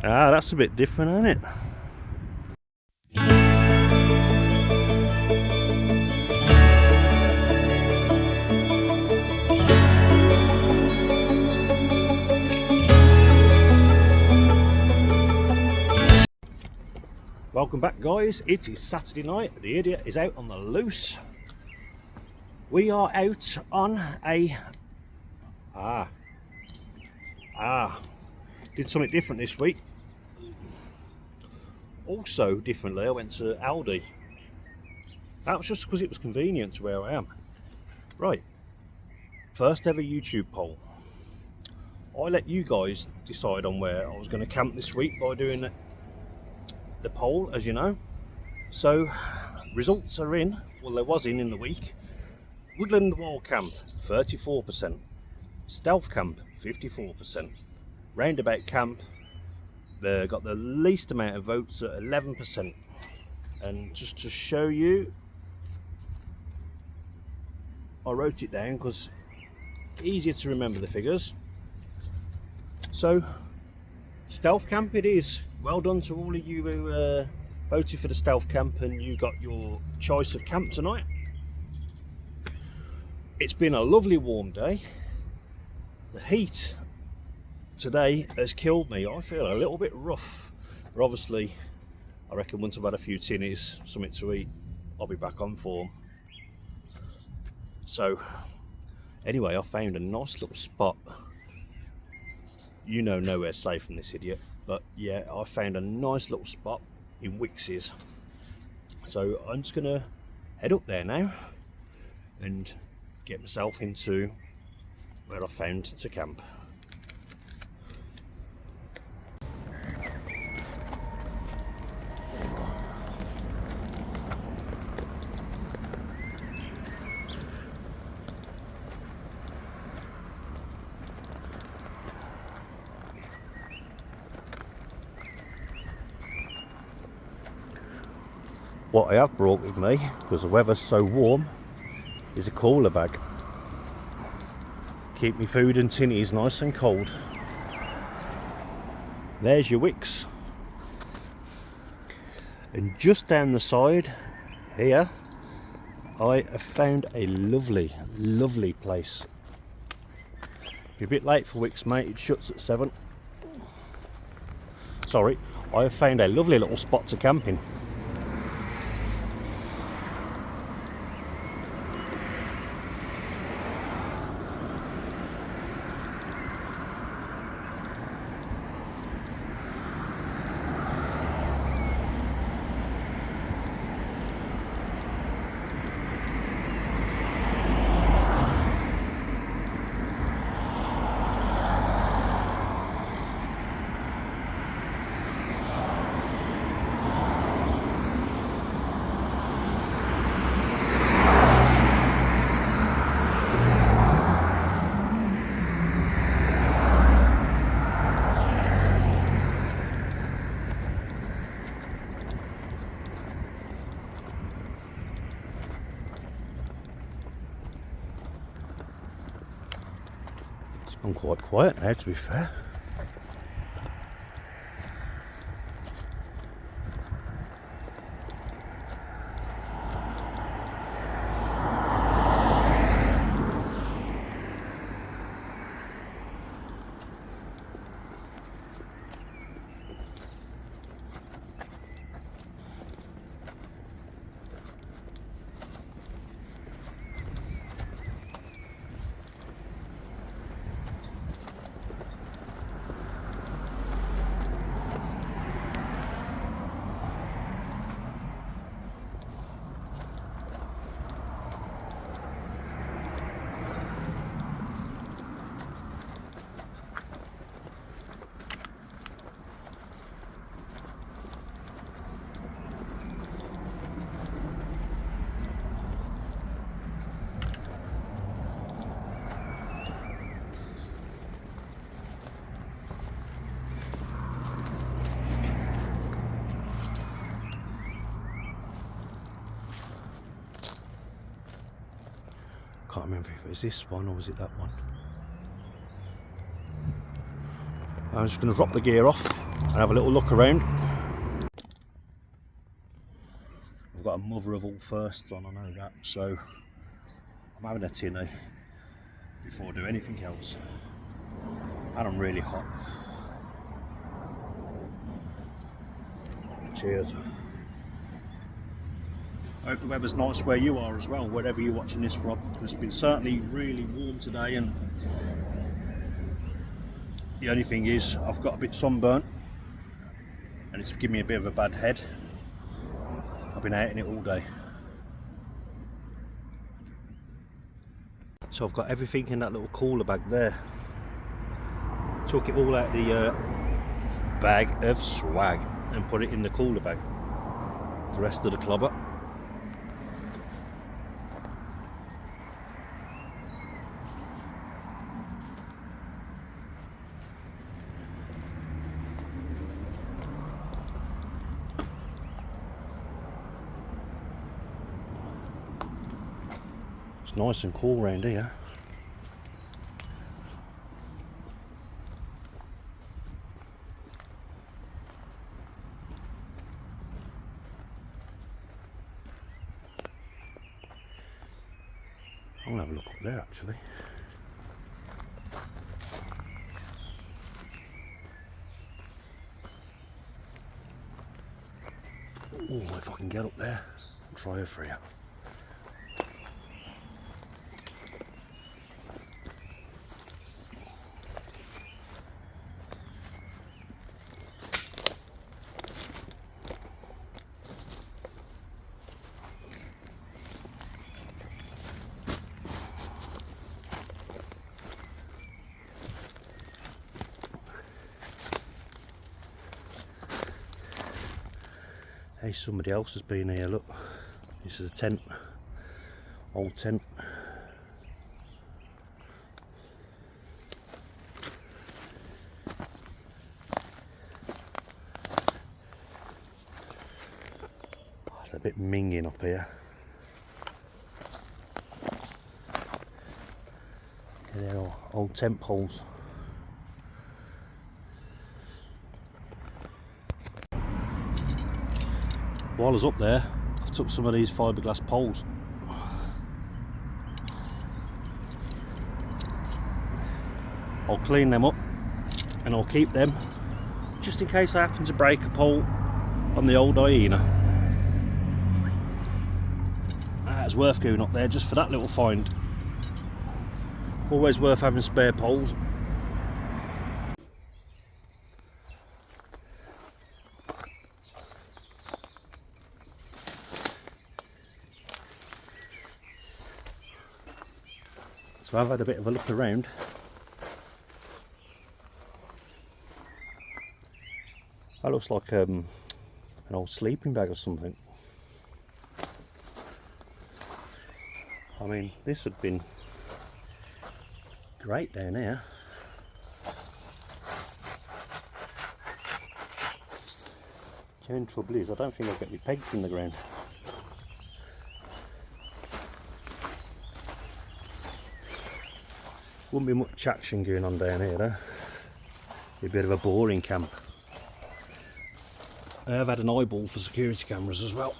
Ah, that's a bit different, isn't it? Welcome back, guys. It is Saturday night. The idiot is out on the loose. We are out on a did something different this week. Also differently, I went to Aldi. That was just because it was convenient to where I am. Right, first ever YouTube poll. I let you guys decide on where I was going to camp this week by doing the poll, as you know. So results are in. Well, there was in the week. Woodland Wall Camp 34%, Stealth Camp 54%, Roundabout Camp got the least amount of votes at 11%. And just to show you, I wrote it down because easier to remember the figures. So Stealth Camp it is. Well done to all of you who voted for the Stealth Camp and you got your choice of camp tonight. It's been a lovely warm day. The heat today has killed me. I feel a little bit rough, but obviously I reckon once I've had a few tinnies, something to eat, I'll be back on form. So anyway, I found a nice little spot. You know, nowhere's safe from this idiot, but yeah, I found a nice little spot in Wickes. So I'm just gonna head up there now and get myself into where I found to camp. What I have brought with me, because the weather's so warm, is a cooler bag. Keep me food and tinnies nice and cold. There's your Wickes. And just down the side here, I have found a lovely, lovely place. You're a bit late for Wickes, mate. It shuts at 7. Sorry, I have found a lovely little spot to camp in. I'm quite quiet now, to be fair. Can't remember if it was this one or was it that one. I'm just going to drop the gear off and have a little look around. I've got a mother of all firsts on, I know that, so I'm having a tinny before I do anything else. And I'm really hot. Cheers. I hope the weather's nice where you are as well, wherever you're watching this from. It's been certainly really warm today, and the only thing is I've got a bit sunburnt and it's giving me a bit of a bad head. I've been out in it all day. So I've got everything in that little cooler bag there. Took it all out of the bag of swag and put it in the cooler bag. The rest of the clobber. It's nice and cool around here. I'm gonna have a look up there actually. Oh, if I can get up there, I'll try her for you. Hey, somebody else has been here, look. This is a tent. Old tent. Oh, it's a bit minging up here. They're all old tent poles. While I was up there, I took some of these fiberglass poles. I'll clean them up and I'll keep them just in case I happen to break a pole on the old hyena. That's worth going up there just for that little find. Always worth having spare poles. So I've had a bit of a look around. That looks like an old sleeping bag or something. I mean, this would have been great down here. The only trouble is I don't think I'll get my pegs in the ground. Wouldn't be much action going on down here though. Be a bit of a boring camp. I have had an eyeball for security cameras as well.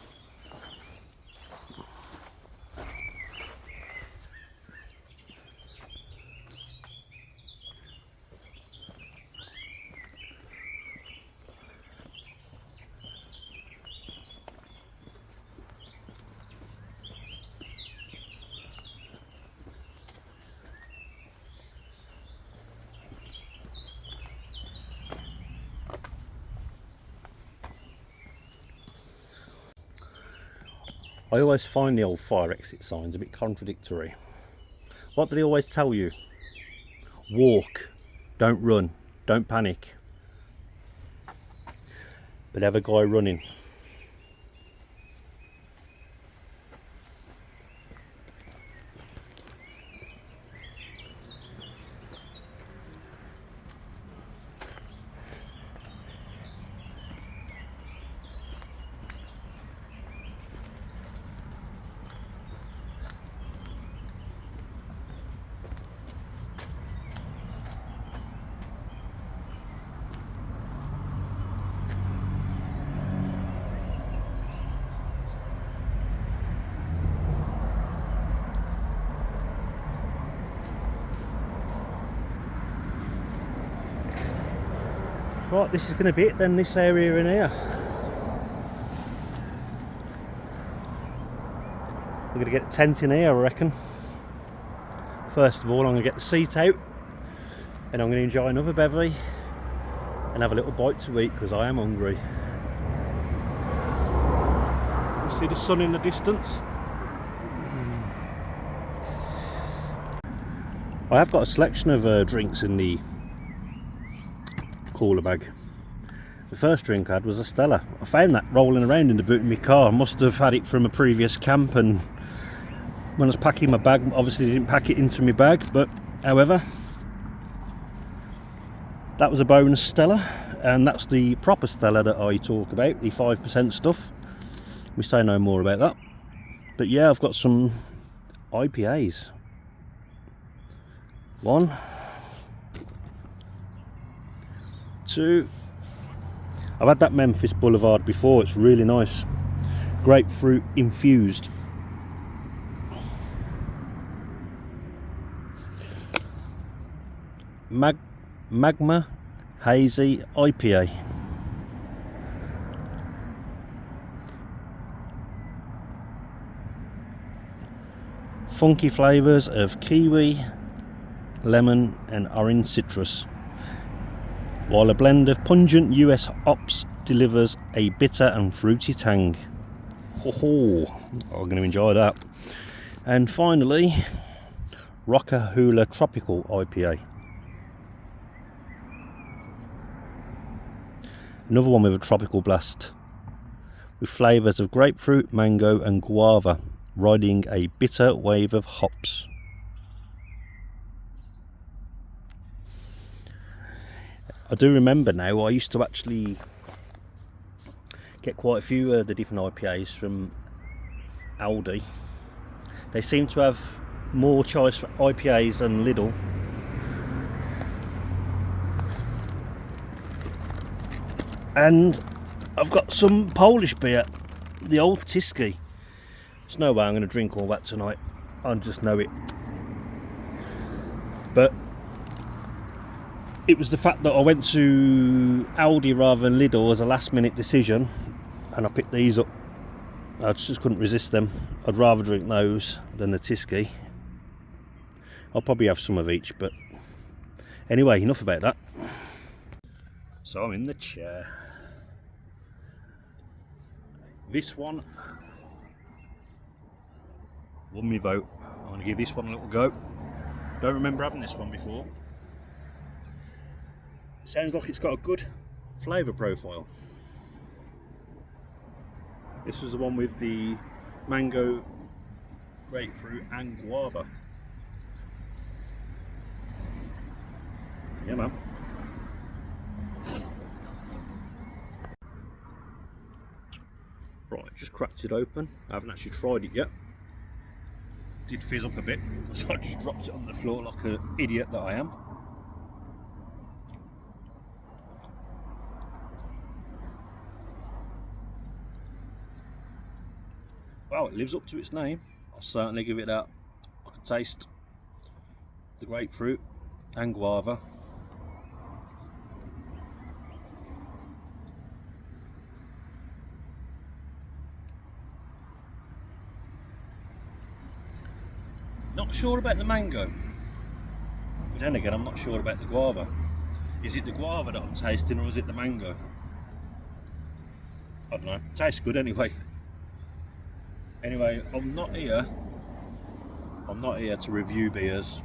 I always find the old fire exit signs a bit contradictory. What do they always tell you? Walk, don't run, don't panic. But have a guy running. Right, this is going to be it then, this area in here. We're going to get a tent in here, I reckon. First of all, I'm going to get the seat out, and I'm going to enjoy another bevy and have a little bite to eat because I am hungry. You see the sun in the distance? I have got a selection of drinks in the cooler bag. The first drink I had was a Stella. I found that rolling around in the boot of my car. I must have had it from a previous camp, and when I was packing my bag, obviously I didn't pack it into my bag, but however, that was a bonus Stella, and that's the proper Stella that I talk about, the 5% stuff. We say no more about that. But yeah, I've got some IPAs. 1, 2. I've had that Memphis Boulevard before, it's really nice. Grapefruit infused. Magma Hazy IPA. Funky flavours of kiwi, lemon and orange citrus, while a blend of pungent US hops delivers a bitter and fruity tang. Ho ho! I'm going to enjoy that. And finally, Rocker Hula Tropical IPA. Another one with a tropical blast, with flavours of grapefruit, mango and guava, riding a bitter wave of hops. I do remember now, I used to actually get quite a few of the different IPAs from Aldi. They seem to have more choice for IPAs than Lidl. And I've got some Polish beer, the old Tyskie. There's no way I'm going to drink all that tonight, I just know it. But it was the fact that I went to Aldi rather than Lidl as a last minute decision, and I picked these up. I just couldn't resist them. I'd rather drink those than the Tyskie. I'll probably have some of each, but anyway, enough about that. So I'm in the chair. This one won me vote. I'm going to give this one a little go. Don't remember having this one before. Sounds like it's got a good flavour profile. This is the one with the mango, grapefruit and guava. Yeah man. Right, just cracked it open. I haven't actually tried it yet. Did fizz up a bit, so I just dropped it on the floor like an idiot that I am. Well, it lives up to its name. I'll certainly give it that. I can taste the grapefruit and guava. Not sure about the mango, but then again I'm not sure about the guava. Is it the guava that I'm tasting or is it the mango? I don't know, it tastes good anyway. Anyway, I'm not here to review beers.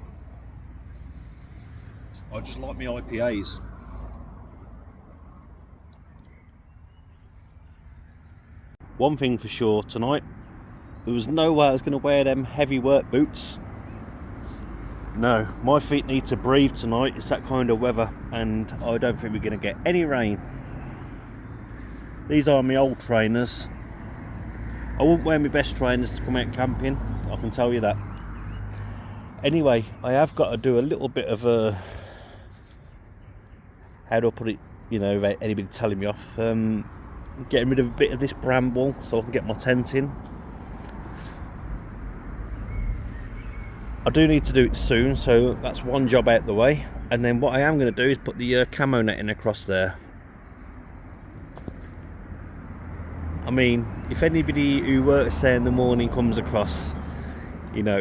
I just like my IPAs. One thing for sure tonight, there was no way I was going to wear them heavy work boots. No, my feet need to breathe tonight. It's that kind of weather, and I don't think we're going to get any rain. These are my old trainers. I wouldn't wear my best trainers to come out camping, I can tell you that. Anyway, I have got to do a little bit of a, how do I put it, you know, without anybody telling me off, getting rid of a bit of this bramble so I can get my tent in. I do need to do it soon, so that's one job out the way. And then what I am going to do is put the camo netting across there. I mean, if anybody who works there in the morning comes across, you know,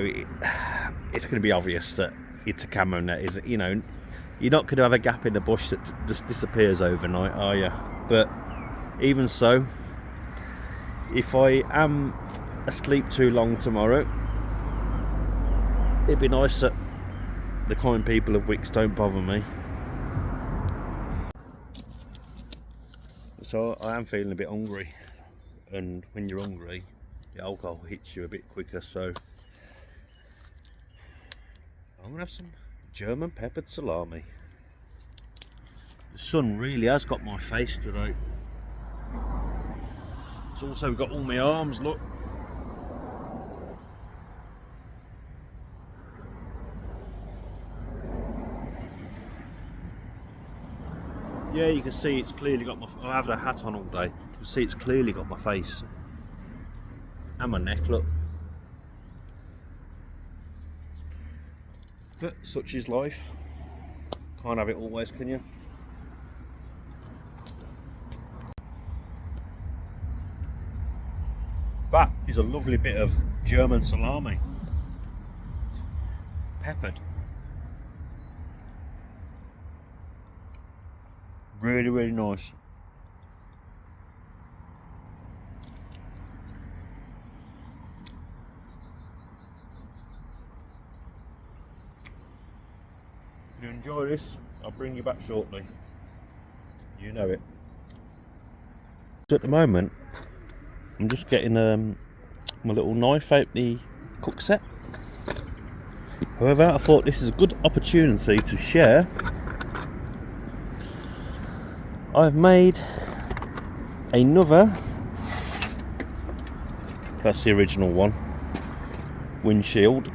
it's going to be obvious that it's a camera net, is it? You know, you're not going to have a gap in the bush that just disappears overnight, are you? But even so, if I am asleep too long tomorrow, it'd be nice that the kind people of Wickes don't bother me. So I am feeling a bit hungry, and when you're hungry, the alcohol hits you a bit quicker, so I'm gonna have some German peppered salami. The sun really has got my face today. It's also got all my arms, look. Yeah, you can see it's clearly got my... I have a hat on all day. You can see it's clearly got my face. And my neck, look. But such is life. Can't have it always, can you? That is a lovely bit of German salami. Peppered. Really, really nice. If you enjoy this, I'll bring you back shortly. You know it. So at the moment, I'm just getting my little knife out the cook set. However, I thought this is a good opportunity to share. I've made another, that's the original one, windshield.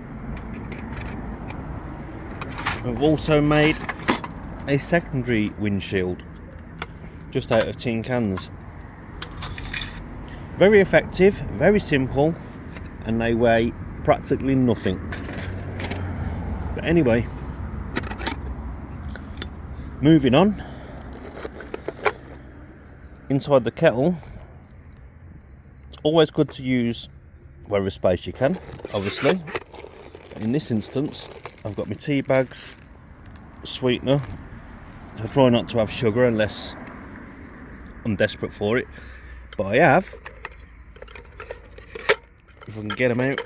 I've also made a secondary windshield, just out of tin cans. Very effective, very simple, and they weigh practically nothing. But anyway, moving on. Inside the kettle, it's always good to use whatever space you can, obviously. In this instance, I've got my tea bags, sweetener. I try not to have sugar unless I'm desperate for it, but I have, if I can get them out.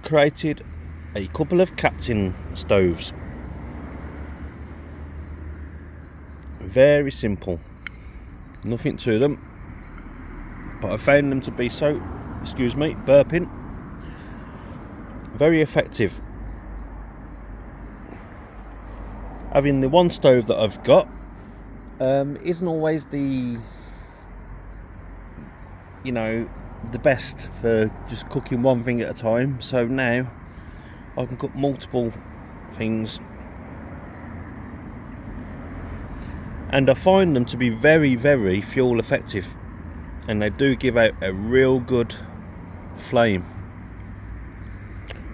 Created a couple of captain stoves. Very simple, nothing to them, but I found them to be so, excuse me, burping, very effective. Having the one stove that I've got isn't always the, you know, the best for just cooking one thing at a time, so now I can cook multiple things, and I find them to be very, very fuel effective, and they do give out a real good flame.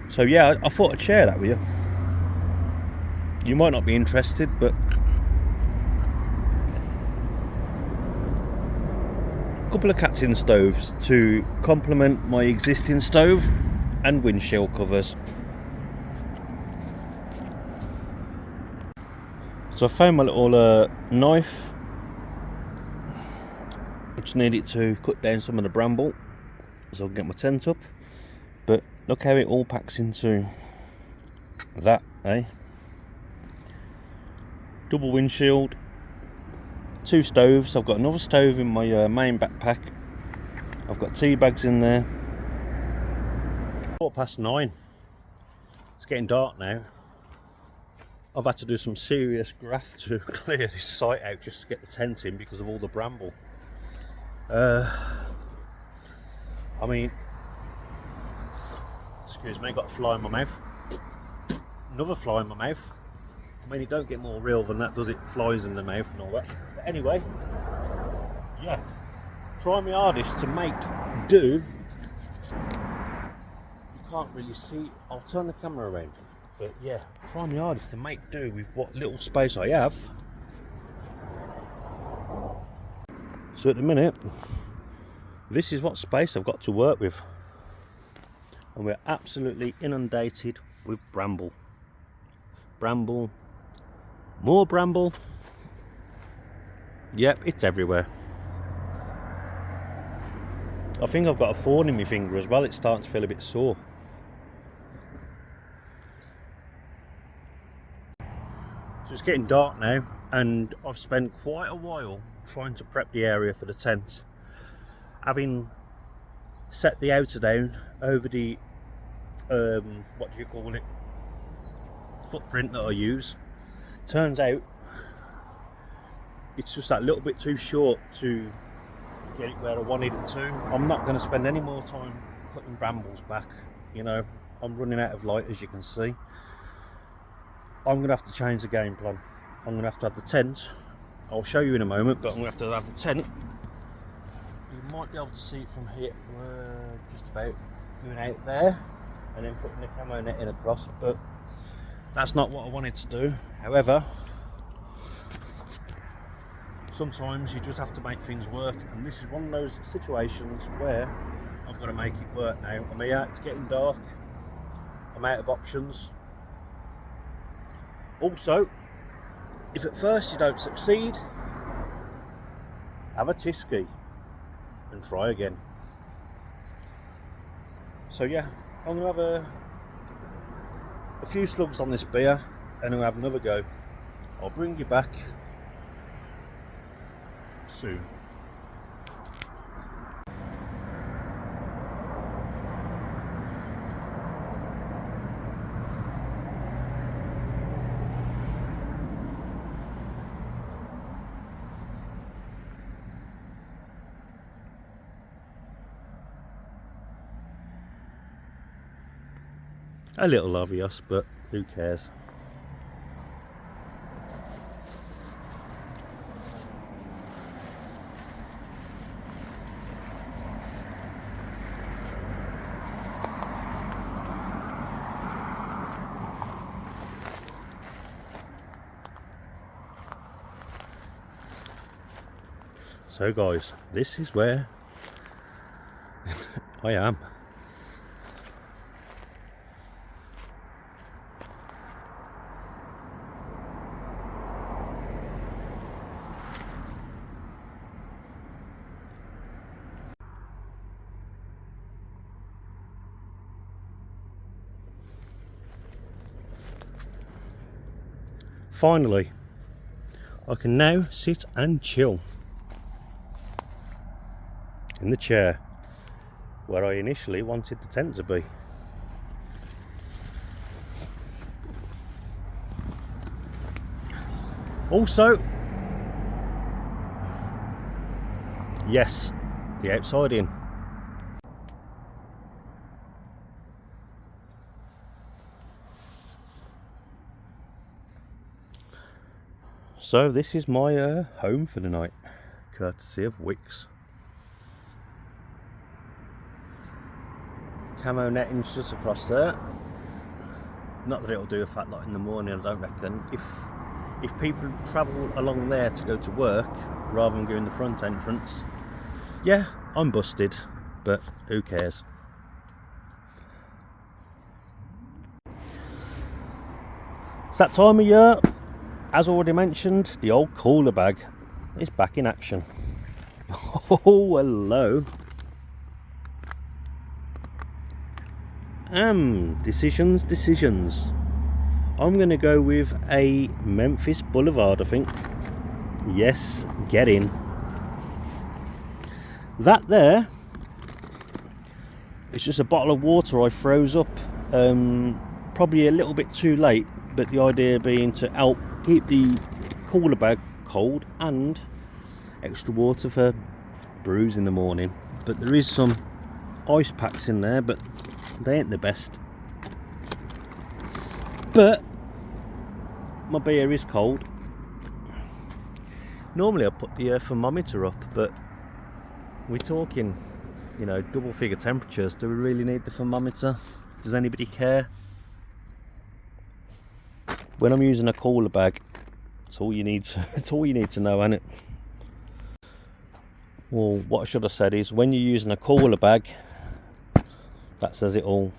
So yeah, I thought I'd share that with you. You might not be interested, but couple of captain stoves to complement my existing stove and windshield covers. So I found my little knife. I just need it to cut down some of the bramble so I can get my tent up. But look how it all packs into that, eh? Double windshield, 2 stoves. I've got another stove in my main backpack. I've got tea bags in there. 9:15. It's getting dark now. I've had to do some serious graft to clear this site out just to get the tent in because of all the bramble. I mean, excuse me, got a fly in my mouth. Another fly in my mouth. I mean, it don't get more real than that, does it? Flies in the mouth and all that. But anyway, yeah, try my hardest to make do. You can't really see. I'll turn the camera around. But yeah, trying my hardest to make do with what little space I have. So at the minute, this is what space I've got to work with. And we're absolutely inundated with bramble. Bramble. More bramble. Yep, it's everywhere. I think I've got a thorn in my finger as well. It's starting to feel a bit sore. So it's getting dark now, and I've spent quite a while trying to prep the area for the tent. Having set the outer down over the what do you call it, footprint that I use, turns out it's just that little bit too short to get it where I wanted it to. I'm not going to spend any more time cutting brambles back, you know. I'm running out of light, as you can see. I'm going to have to change the game plan. I'm going to have the tent. I'll show you in a moment, but I'm going to have the tent. You might be able to see it from here, just about going out there, and then putting the camo netting across, but that's not what I wanted to do. However, sometimes you just have to make things work, and this is one of those situations where I've got to make it work now. I'm here, it's getting dark, I'm out of options. Also, if at first you don't succeed, have a tisky and try again. So yeah, I'm going to have a few slugs on this beer, and I'll have another go. I'll bring you back soon. A little obvious, but who cares? So guys, this is where I am. Finally, I can now sit and chill in the chair where I initially wanted the tent to be. Also, yes, the outside in. So this is my home for the night, courtesy of Wickes. Camo netting's just across there. Not that it'll do a fat lot in the morning, I don't reckon. If people travel along there to go to work rather than going the front entrance, yeah, I'm busted, but who cares? It's that time of year. As already mentioned, the old cooler bag is back in action. Oh, hello. Decisions. I'm going to go with a Memphis Boulevard, I think. Yes, get in. That there is just a bottle of water I froze up. Probably a little bit too late, but the idea being to help keep the cooler bag cold and extra water for brews in the morning. But there is some ice packs in there, but they ain't the best. But my beer is cold. Normally I put the thermometer up, but we're talking, you know, double figure temperatures. Do we really need the thermometer? Does anybody care? When I'm using a cooler bag, it's all you need to, it's all you need to know, isn't it? Well, what I should have said is, when you're using a cooler bag, that says it all.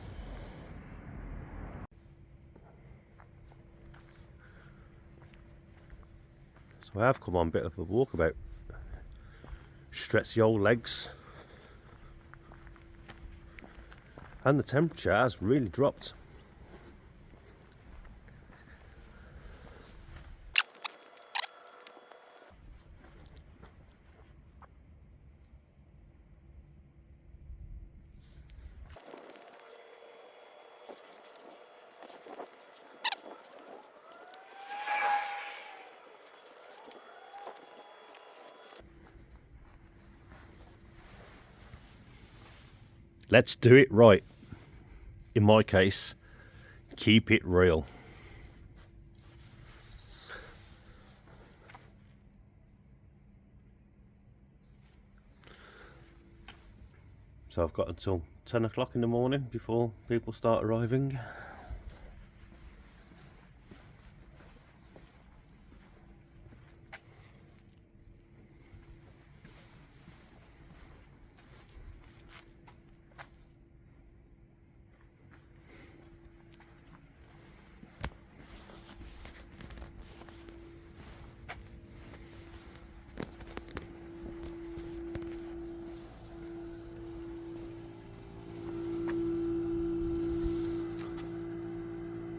So I have come on a bit of a walkabout. Stretch the old legs. And the temperature has really dropped. Let's do it right. In my case, keep it real. So I've got until 10 o'clock in the morning before people start arriving.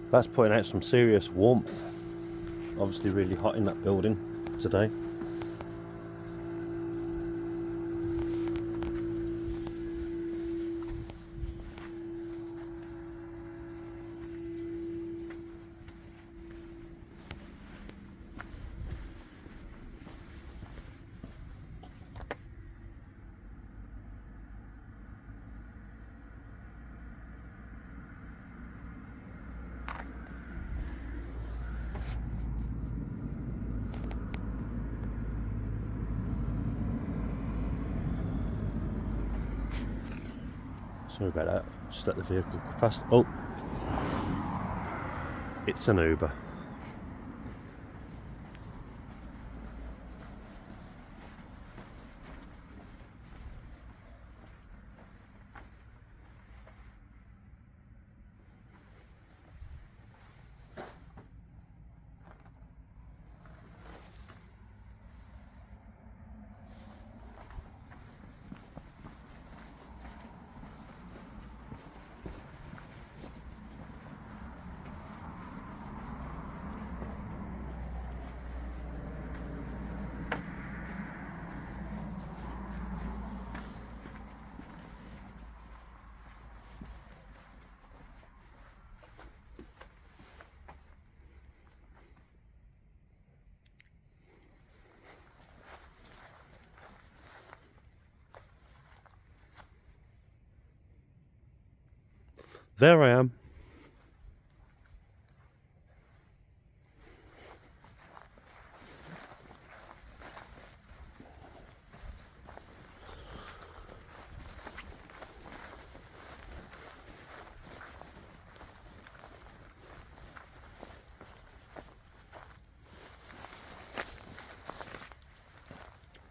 That's putting out some serious warmth. Obviously really hot in that building today. Sorry about that, just let the vehicle go past. Oh, it's an Uber. There I am.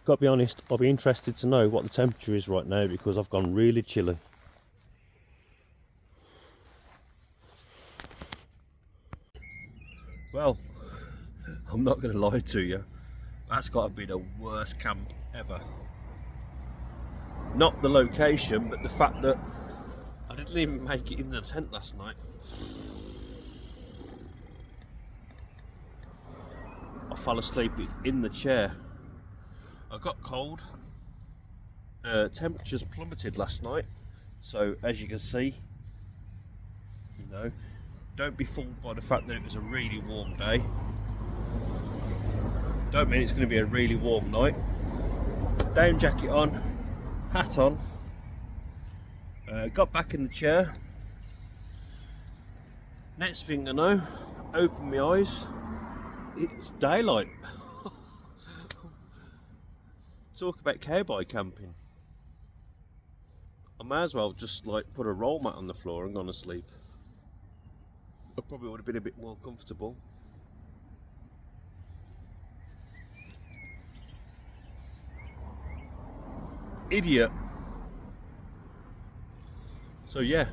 Got to be honest, I'll be interested to know what the temperature is right now, because I've gone really chilly. Well, I'm not going to lie to you, that's got to be the worst camp ever. Not the location, but the fact that I didn't even make it in the tent last night. I fell asleep in the chair. I got cold. Temperatures plummeted last night, so as you can see, you know, don't be fooled by the fact that it was a really warm day. Don't mean it's going to be a really warm night. Down jacket on, hat on. Got back in the chair. Next thing I know, open my eyes, it's daylight. Talk about cowboy camping. I may as well just like put a roll mat on the floor and gone to sleep. I probably would have been a bit more comfortable. idiot. So yeah.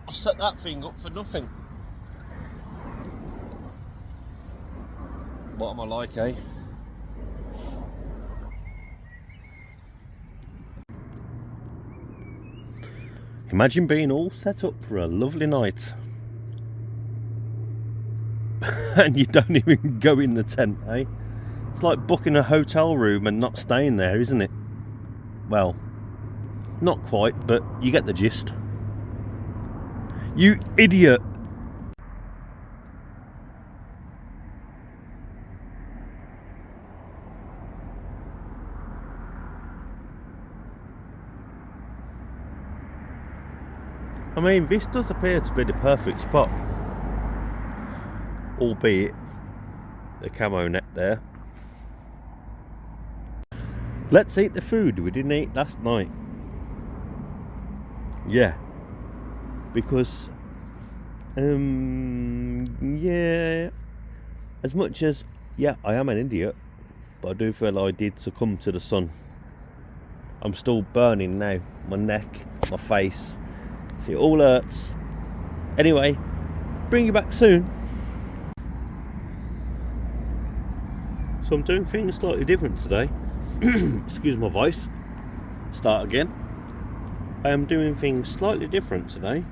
I set that thing up for nothing. What am I like, eh? Imagine being all set up for a lovely night and you don't even go in the tent, eh? It's like booking a hotel room and not staying there, isn't it? Well, not quite, but you get the gist. You idiot! I mean, this does appear to be the perfect spot, albeit the camo net there. Let's eat the food we didn't eat last night. Yeah, because yeah, as much as yeah, I am an idiot, but I do feel I did succumb to the sun. I'm still burning now, my neck, my face. It all hurts. Anyway, bring you back soon. So I'm doing things slightly different today. Excuse my voice. Start again. I am doing things slightly different today.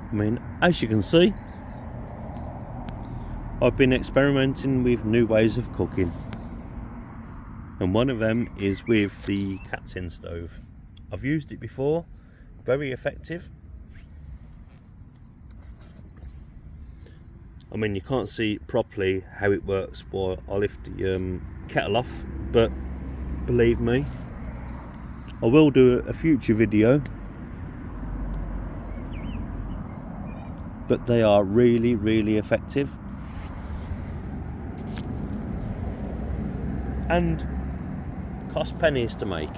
I mean, as you can see, I've been experimenting with new ways of cooking, and one of them is with the cat tin stove. I've used it before, very effective. I mean, you can't see properly how it works while I lift the kettle off, but believe me, I will do a future video. But they are really, really effective and cost pennies to make.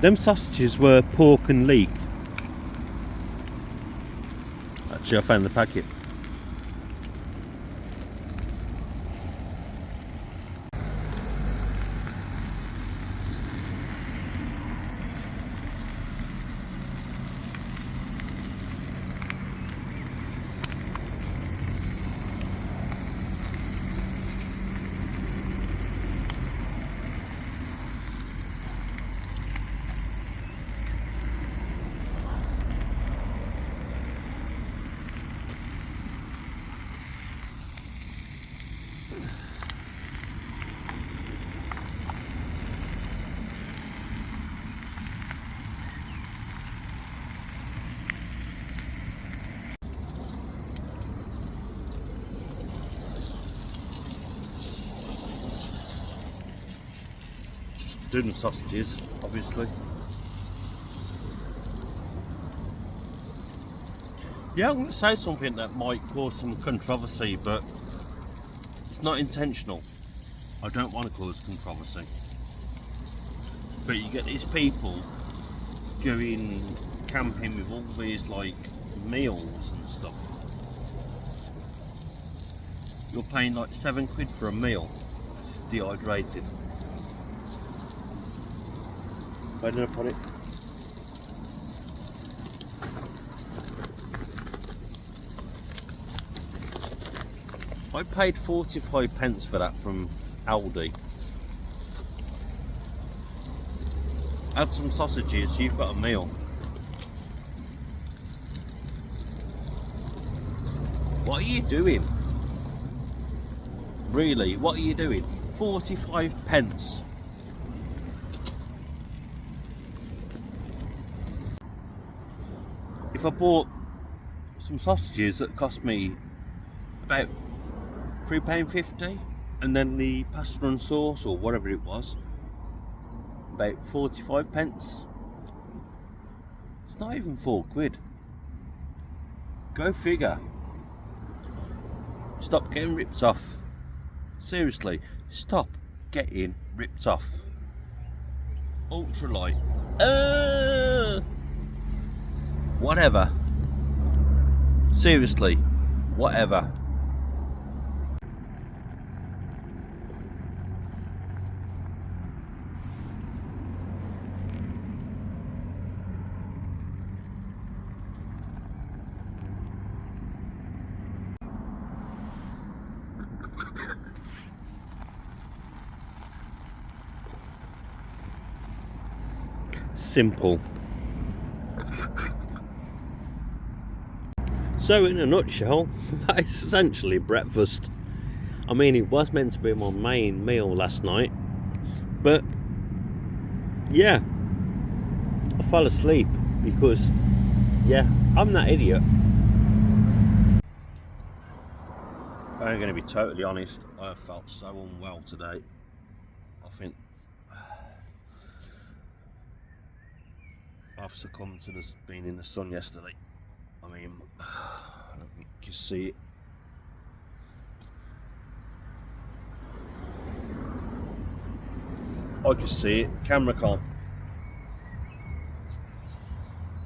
Them sausages were pork and leek. Actually, I found the packet. Doing the sausages, obviously. Yeah, I'm going to say something that might cause some controversy, but it's not intentional. I don't want to cause controversy. But you get these people going camping with all these like meals and stuff. You're paying like £7 for a meal. It's dehydrated. Wait a minute, put it. I paid 45p for that from Aldi. Add some sausages, you've got a meal. What are you doing? Really, what are you doing? 45p. if I bought some sausages that cost me about £3.50, and then the pasta and sauce or whatever it was about 45 pence, it's not even £4. Go figure. Stop getting ripped off. Seriously, stop getting ripped off. Ultralight. Whatever. Seriously, whatever. Simple. So in a nutshell, that's essentially breakfast. I mean, it was meant to be my main meal last night, but yeah, I fell asleep because, yeah, I'm that idiot. I'm going to be totally honest, I have felt so unwell today. I think I've succumbed to this being in the sun yesterday. I mean, you can see it. I can see it, camera can't.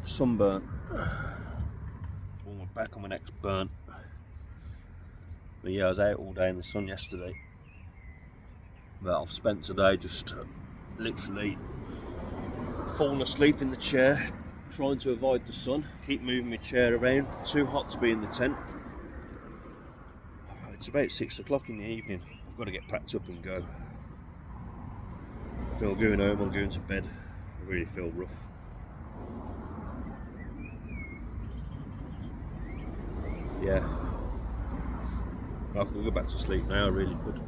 Sunburnt. All my back and my neck's burnt. But yeah, I was out all day in the sun yesterday. But I've spent today just literally falling asleep in the chair, trying to avoid the sun, keep moving my chair around. Too hot to be in the tent. It's about 6 o'clock in the evening. I've got to get packed up and go. I feel going home, I'm going to bed. I really feel rough. Yeah. I could go back to sleep now, I really could.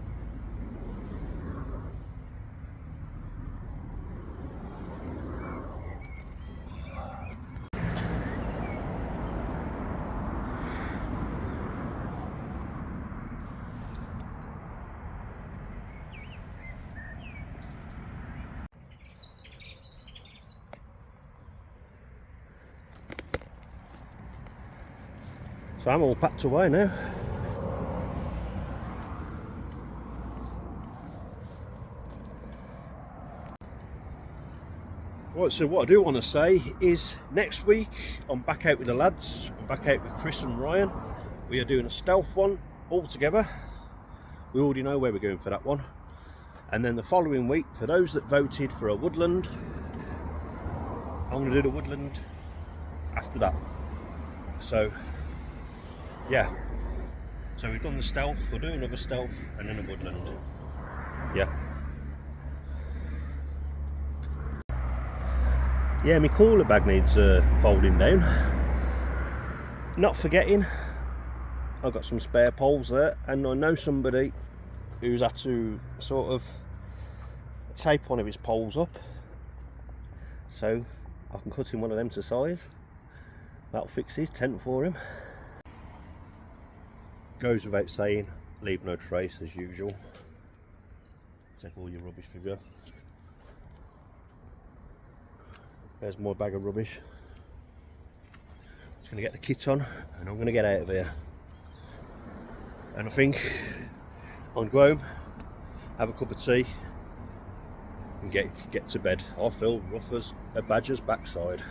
So I'm all packed away now. Right, so what I do want to say is next week I'm back out with the lads. I'm back out with Chris and Ryan. We are doing a stealth one all together. We already know where we're going for that one. And then the following week, for those that voted for a woodland, I'm going to do the woodland after that. So yeah, so we've done the stealth, we'll do another stealth and then a woodland. Yeah, my cooler bag needs folding down. Not forgetting, I've got some spare poles there, and I know somebody who's had to sort of tape one of his poles up, so I can cut him one of them to size. That'll fix his tent for him. Goes without saying, leave no trace as usual. Take all your rubbish for you. There's more bag of rubbish. Just gonna get the kit on and I'm gonna get out of here. And I think I'll go home, have a cup of tea and get to bed. I feel rough as a badger's backside.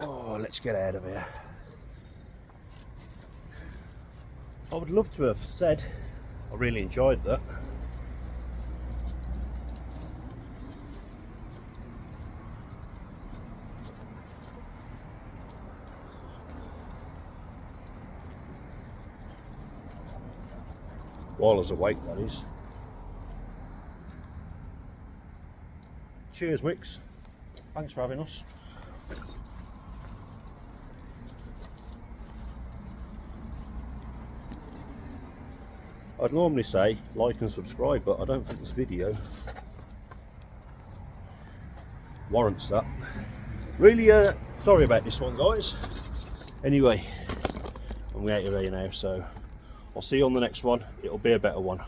Oh, let's get out of here. I would love to have said I really enjoyed that. While I was awake, that is. Cheers, Wickes. Thanks for having us. I'd normally say like and subscribe, but I don't think this video warrants that. Really sorry about this one, guys. Anyway, I'm out of here now, so I'll see you on the next one. It'll be a better one.